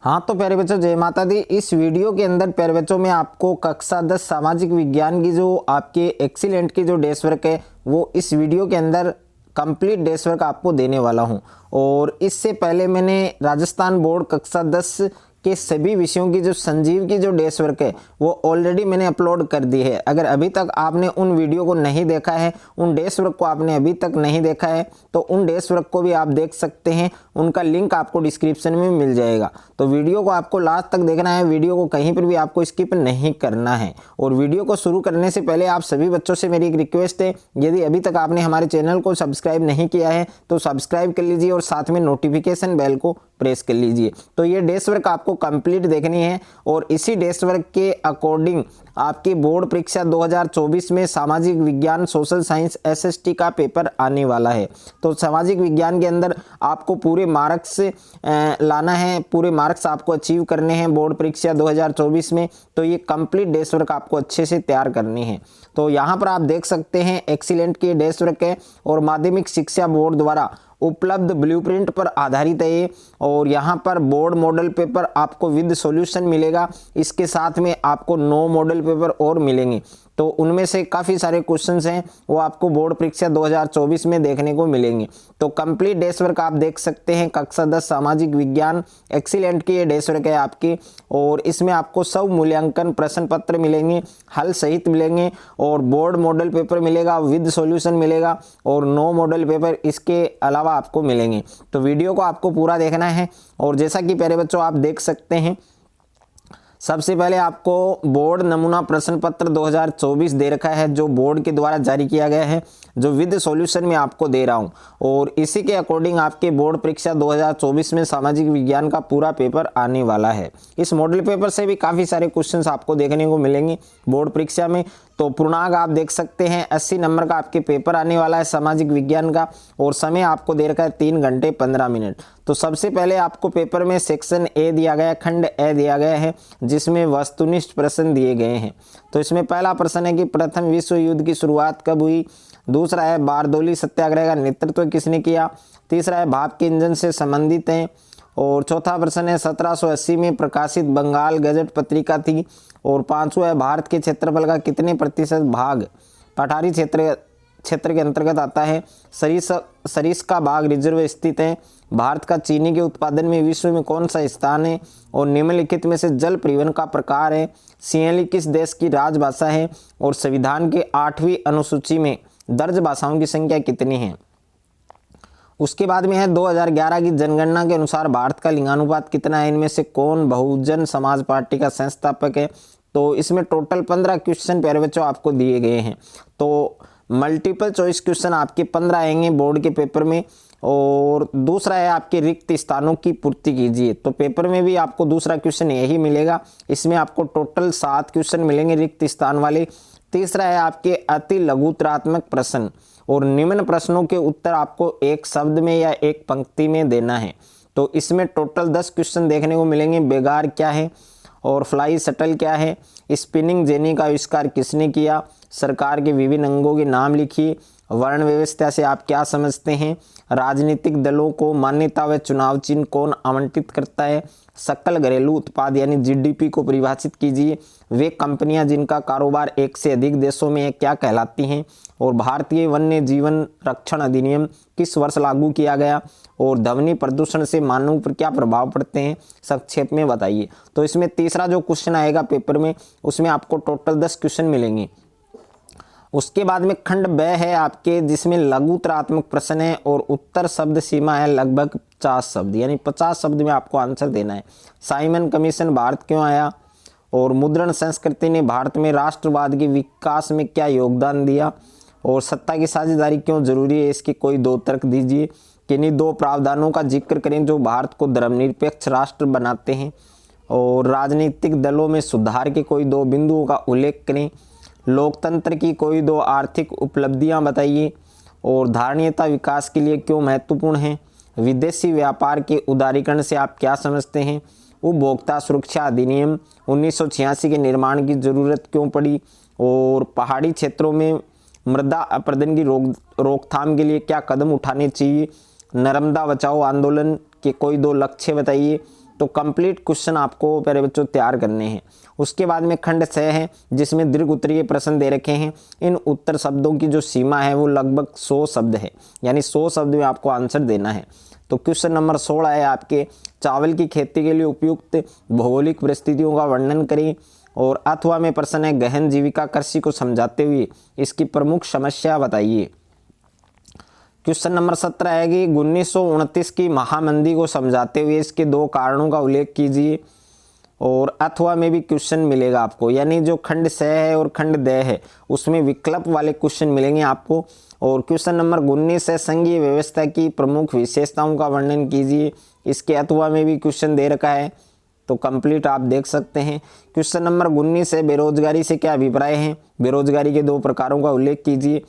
हाँ तो प्यारे बच्चों, जय माता दी। इस वीडियो के अंदर प्यारे बच्चों मैं आपको कक्षा 10 सामाजिक विज्ञान की जो आपके एक्सीलेंट की जो डेस्क वर्क है वो इस वीडियो के अंदर कंप्लीट डेस्क वर्क आपको देने वाला हूं। और इससे पहले मैंने राजस्थान बोर्ड कक्षा 10 के सभी विषयों की जो संजीव की जो डेस्क वर्क है वो ऑलरेडी मैंने अपलोड कर दी है। अगर अभी तक आपने उन वीडियो को नहीं देखा है, उन डेस्क वर्क को आपने अभी तक नहीं देखा है, तो उन डेस्क वर्क को भी आप देख सकते हैं। उनका लिंक आपको डिस्क्रिप्शन में मिल जाएगा। तो वीडियो को आपको लास्ट तक देखना है, वीडियो को कहीं पर भी आपको स्किप नहीं करना है। और वीडियो को शुरू करने से पहले आप सभी बच्चों से मेरी एक रिक्वेस्ट है, यदि अभी तक आपने हमारे चैनल को सब्सक्राइब नहीं किया है तो सब्सक्राइब कर लीजिए और साथ में नोटिफिकेशन बेल को प्रेस कर लीजिए। तो ये डेस्क वर्क आपको कंप्लीट देखनी है और इसी डेस्क वर्क के अकॉर्डिंग आपकी बोर्ड परीक्षा 2024 में सामाजिक विज्ञान सोशल साइंस एसएसटी का पेपर आने वाला है। तो सामाजिक विज्ञान के अंदर आपको पूरे मार्क्स लाना है, पूरे मार्क्स आपको अचीव करने हैं बोर्ड परीक्षा 2024 में। तो ये कंप्लीट डेस्क वर्क आपको अच्छे से तैयार करनी है। तो यहाँ पर आप देख सकते हैं एक्सीलेंट की डेस्क वर्क है और माध्यमिक शिक्षा बोर्ड द्वारा उपलब्ध ब्लूप्रिंट पर आधारित है ये। और यहाँ पर बोर्ड मॉडल पेपर आपको विद सॉल्यूशन मिलेगा, इसके साथ में आपको 9 मॉडल पेपर और मिलेंगे। तो उनमें से काफ़ी सारे क्वेश्चंस हैं वो आपको बोर्ड परीक्षा 2024 में देखने को मिलेंगे। तो कंप्लीट डेस्क वर्क आप देख सकते हैं कक्षा 10 सामाजिक विज्ञान एक्सीलेंट की ये डेस्क वर्क है आपकी। और इसमें आपको सब मूल्यांकन प्रश्न पत्र मिलेंगे, हल सहित मिलेंगे और बोर्ड मॉडल पेपर मिलेगा, विद सॉल्यूशन मिलेगा और 9 मॉडल पेपर इसके अलावा आपको मिलेंगे। तो वीडियो को आपको पूरा देखना है। और जैसा कि प्यारे बच्चों आप देख सकते हैं, सबसे पहले आपको बोर्ड नमूना प्रश्न पत्र 2024 दे रखा है जो बोर्ड के द्वारा जारी किया गया है, जो विद सॉल्यूशन में आपको दे रहा हूं। और इसी के अकॉर्डिंग आपके बोर्ड परीक्षा 2024 में सामाजिक विज्ञान का पूरा पेपर आने वाला है। इस मॉडल पेपर से भी काफ़ी सारे क्वेश्चंस आपको देखने को मिलेंगे बोर्ड परीक्षा में। तो पूर्णांक आप देख सकते हैं 80 नंबर का आपके पेपर आने वाला है सामाजिक विज्ञान का। और समय आपको दे रखा है 3 घंटे 15 मिनट। तो सबसे पहले आपको पेपर में सेक्शन ए दिया गया है, खंड ए दिया गया है, जिसमें वस्तुनिष्ठ प्रश्न दिए गए हैं। तो इसमें पहला प्रश्न है कि प्रथम विश्व युद्ध की शुरुआत कब हुई। दूसरा है बारदोली सत्याग्रह का नेतृत्व किसने किया। तीसरा है भाप के इंजन से संबंधित है। और चौथा प्रश्न है 1780 में प्रकाशित बंगाल गजट पत्रिका थी। और पांचवा है भारत के क्षेत्रफल का कितने प्रतिशत भाग पठारी क्षेत्र के अंतर्गत आता है। सरिस्का बाग रिजर्व स्थित है। भारत का चीनी के उत्पादन में विश्व में कौन सा स्थान है। और निम्नलिखित में से जल परिवहन का प्रकार है। सिंहली किस देश की राजभाषा है। और संविधान के 8वीं अनुसूची में दर्ज भाषाओं की संख्या कितनी है। उसके बाद में है 2011 की जनगणना के अनुसार भारत का लिंगानुपात कितना है, इनमें से कौन बहुजन समाज पार्टी का संस्थापक है। तो इसमें टोटल 15 क्वेश्चन प्यारे बच्चों आपको दिए गए हैं। तो मल्टीपल चॉइस क्वेश्चन आपके 15 आएंगे बोर्ड के पेपर में। और दूसरा है आपके रिक्त स्थानों की पूर्ति कीजिए। तो पेपर में भी आपको दूसरा क्वेश्चन यही मिलेगा। इसमें आपको टोटल 7 क्वेश्चन मिलेंगे रिक्त स्थान वाले। तीसरा है आपके अति लघुतरात्मक प्रश्न और निम्न प्रश्नों के उत्तर आपको एक शब्द में या एक पंक्ति में देना है। तो इसमें टोटल 10 क्वेश्चन देखने को मिलेंगे। बेगार क्या है और फ्लाई शटल क्या है, स्पिनिंग जेनी का आविष्कार किसने किया, सरकार के विभिन्न अंगों के नाम लिखिए, वर्ण व्यवस्था से आप क्या समझते हैं, राजनीतिक दलों को मान्यता व चुनाव चिन्ह कौन आवंटित करता है, सकल घरेलू उत्पाद यानी जीडीपी को परिभाषित कीजिए, वे कंपनियां जिनका कारोबार एक से अधिक देशों में है क्या कहलाती हैं, और भारतीय वन्य जीवन रक्षण अधिनियम किस वर्ष लागू किया गया, और ध्वनि प्रदूषण से मानव पर क्या प्रभाव पड़ते हैं, संक्षेप में बताइए। तो इसमें तीसरा जो क्वेश्चन आएगा पेपर में उसमें आपको टोटल 10 क्वेश्चन मिलेंगे। उसके बाद में खंड ब है आपके, जिसमें लघुतरात्मक प्रश्न है और उत्तर शब्द सीमा है लगभग 50 शब्द, यानी 50 शब्द में आपको आंसर देना है। साइमन कमीशन भारत क्यों आया, और मुद्रण संस्कृति ने भारत में राष्ट्रवाद के विकास में क्या योगदान दिया, और सत्ता की साझेदारी क्यों जरूरी है, इसके कोई 2 तर्क दीजिए। किन्हीं 2 प्रावधानों का जिक्र करें जो भारत को धर्मनिरपेक्ष राष्ट्र बनाते हैं, और राजनीतिक दलों में सुधार के कोई 2 बिंदुओं का उल्लेख करें। लोकतंत्र की कोई 2 आर्थिक उपलब्धियां बताइए, और धारणीयता विकास के लिए क्यों महत्वपूर्ण है। विदेशी व्यापार के उदारीकरण से आप क्या समझते हैं। उपभोक्ता सुरक्षा अधिनियम 1986 के निर्माण की जरूरत क्यों पड़ी, और पहाड़ी क्षेत्रों में मृदा अपरदन की रोकथाम के लिए क्या कदम उठाने चाहिए। नर्मदा बचाओ आंदोलन के कोई 2 लक्ष्य बताइए। तो कंप्लीट क्वेश्चन आपको प्यारे बच्चों तैयार करने हैं। उसके बाद में खंड 6 है जिसमें दीर्घ उत्तरीय प्रश्न दे रखे हैं। इन उत्तर शब्दों की जो सीमा है वो लगभग 100 शब्द है, यानी 100 शब्द में आपको आंसर देना है। तो क्वेश्चन नंबर 16 है आपके, चावल की खेती के लिए उपयुक्त भौगोलिक परिस्थितियों का वर्णन करें। और अथवा में प्रश्न है, गहन जीविका कृषि को समझाते हुए इसकी प्रमुख समस्या बताइए। क्वेश्चन नंबर 17 है कि 1929 की महामंदी को समझाते हुए इसके 2 कारणों का उल्लेख कीजिए। और अथवा में भी क्वेश्चन मिलेगा आपको, यानी जो खंड 6 है और खंड 2 है उसमें विकल्प वाले क्वेश्चन मिलेंगे आपको। और क्वेश्चन नंबर 19 है, संघीय व्यवस्था की प्रमुख विशेषताओं का वर्णन कीजिए। इसके अथवा में भी क्वेश्चन दे रखा है, तो कंप्लीट आप देख सकते हैं। क्वेश्चन नंबर 19 है, बेरोजगारी से क्या अभिप्राय है, बेरोजगारी के 2 प्रकारों का उल्लेख कीजिए।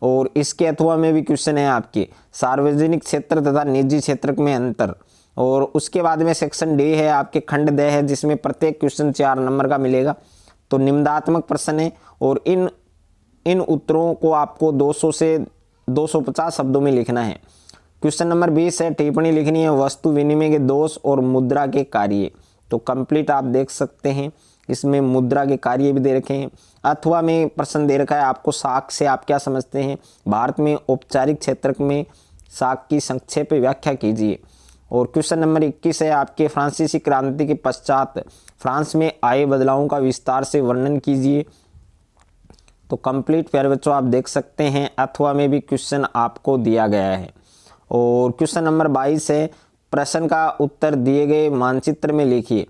और इसके अथवा में भी क्वेश्चन है आपके, सार्वजनिक क्षेत्र तथा निजी क्षेत्र में अंतर। और उसके बाद में सेक्शन डी है आपके, खंड 2 है जिसमें प्रत्येक क्वेश्चन 4 नंबर का मिलेगा। तो निम्नात्मक प्रश्न है और इन उत्तरों को आपको 200 से 250 शब्दों में लिखना है। क्वेश्चन नंबर 20 है, टिप्पणी लिखनी है वस्तु विनिमय के दोष और मुद्रा के कार्य। तो कंप्लीट आप देख सकते हैं, इसमें मुद्रा के कार्य भी दे रखे हैं। अथवा में प्रश्न दे रखा है आपको, साख से आप क्या समझते हैं, भारत में औपचारिक क्षेत्र में साख की संक्षेप व्याख्या कीजिए। और क्वेश्चन नंबर 21 है आपके, फ्रांसीसी क्रांति के पश्चात फ्रांस में आए बदलावों का विस्तार से वर्णन कीजिए। तो कंप्लीट प्यारे बच्चों आप देख सकते हैं, अथवा में भी क्वेश्चन आपको दिया गया है। और क्वेश्चन नंबर 22 है, प्रश्न का उत्तर दिए गए मानचित्र में लिखिए।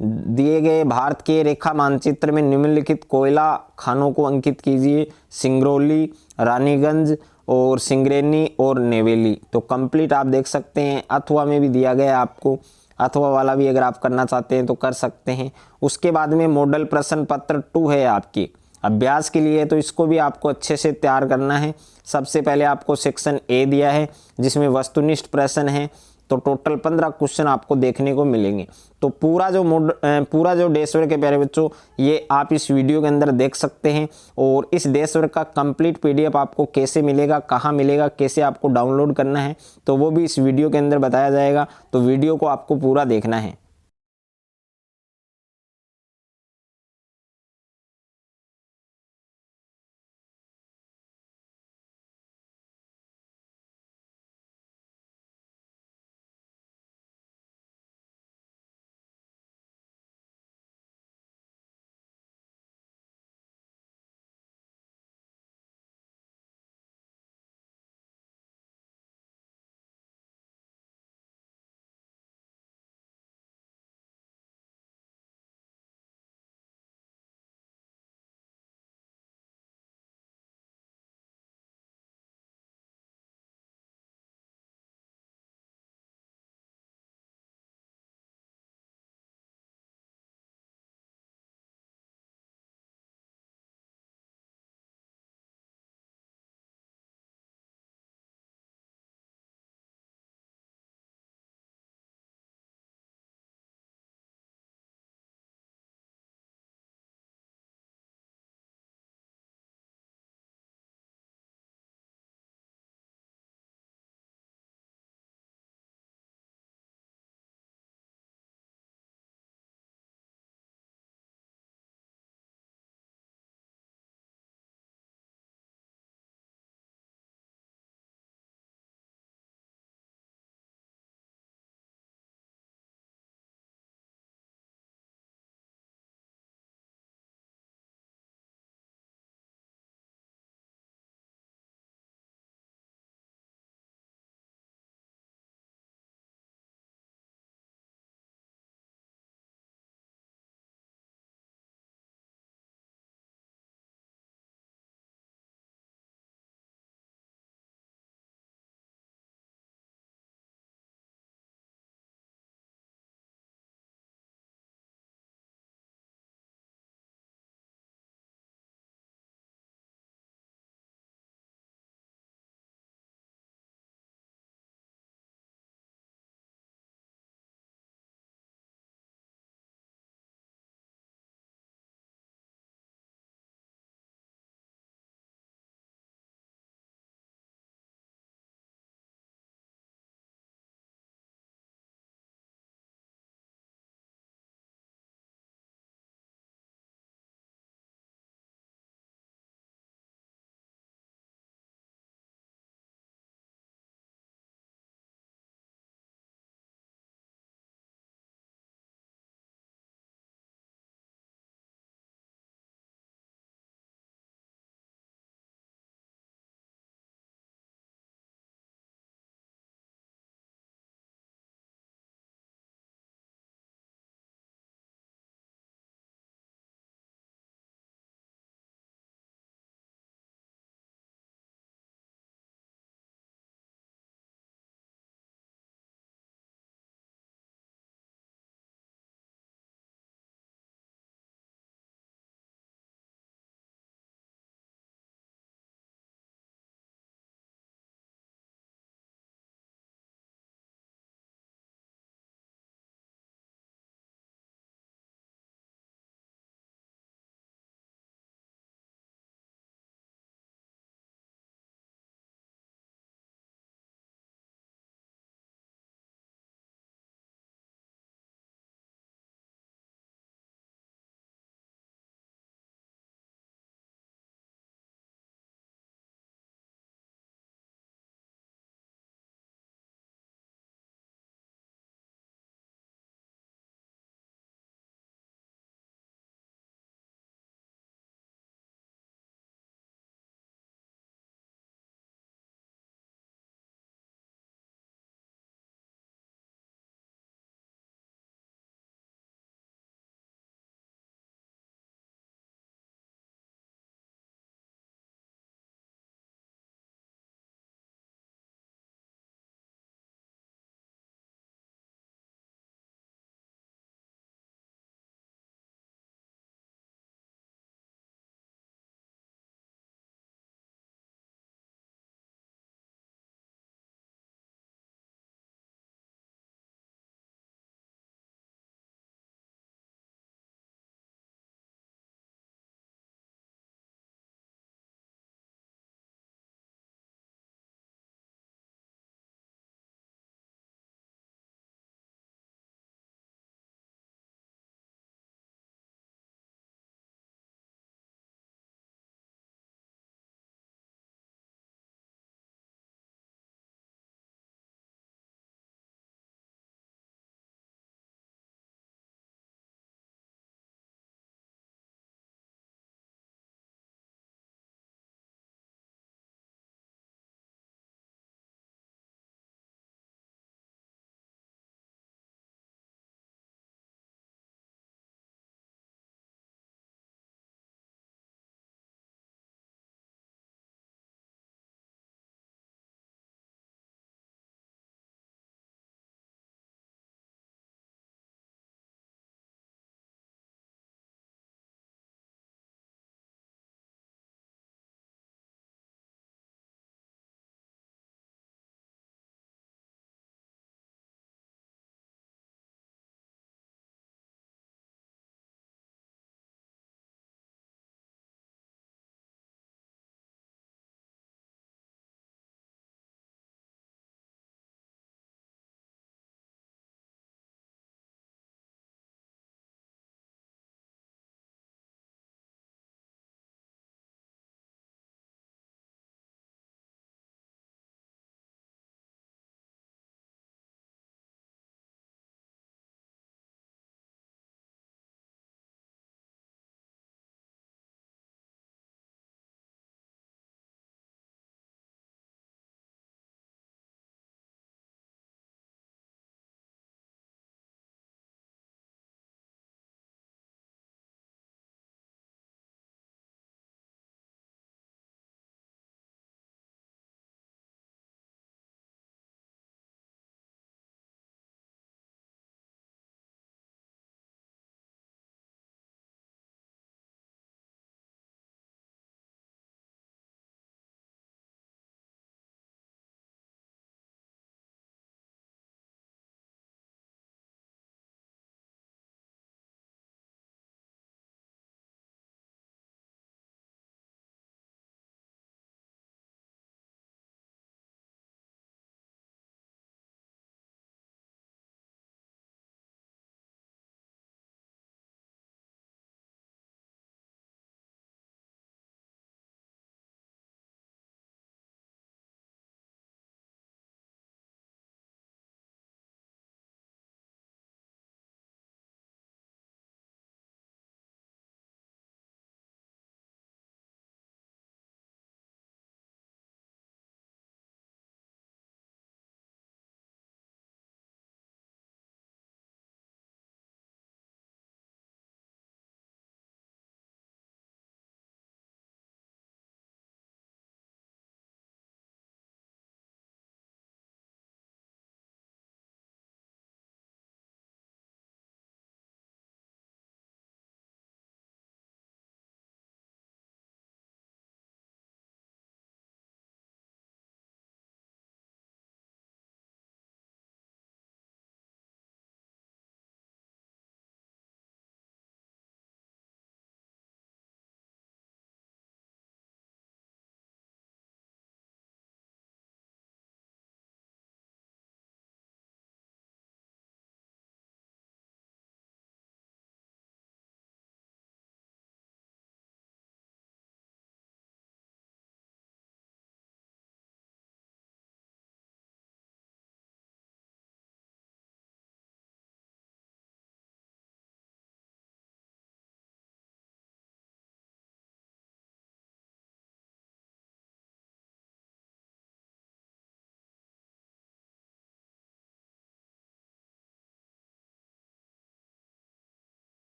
दिए गए भारत के रेखा मानचित्र में निम्नलिखित कोयला खानों को अंकित कीजिए। सिंगरौली, रानीगंज और सिंगरेनी और नेवेली। तो कंप्लीट आप देख सकते हैं, अथवा में भी दिया गया है आपको, अथवा वाला भी अगर आप करना चाहते हैं तो कर सकते हैं। उसके बाद में मॉडल प्रश्न पत्र 2 है आपकी अभ्यास के लिए, तो इसको भी आपको अच्छे से तैयार करना है। सबसे पहले आपको सेक्शन ए दिया है जिसमें वस्तुनिष्ठ प्रश्न है, तो टोटल 15 क्वेश्चन आपको देखने को मिलेंगे। तो पूरा जो डेश वर्क है प्यारे बच्चों, ये आप इस वीडियो के अंदर देख सकते हैं। और इस डेश वर्क का कंप्लीट पीडीएफ आपको कैसे मिलेगा, कहाँ मिलेगा, कैसे आपको डाउनलोड करना है, तो वो भी इस वीडियो के अंदर बताया जाएगा। तो वीडियो को आपको पूरा देखना है।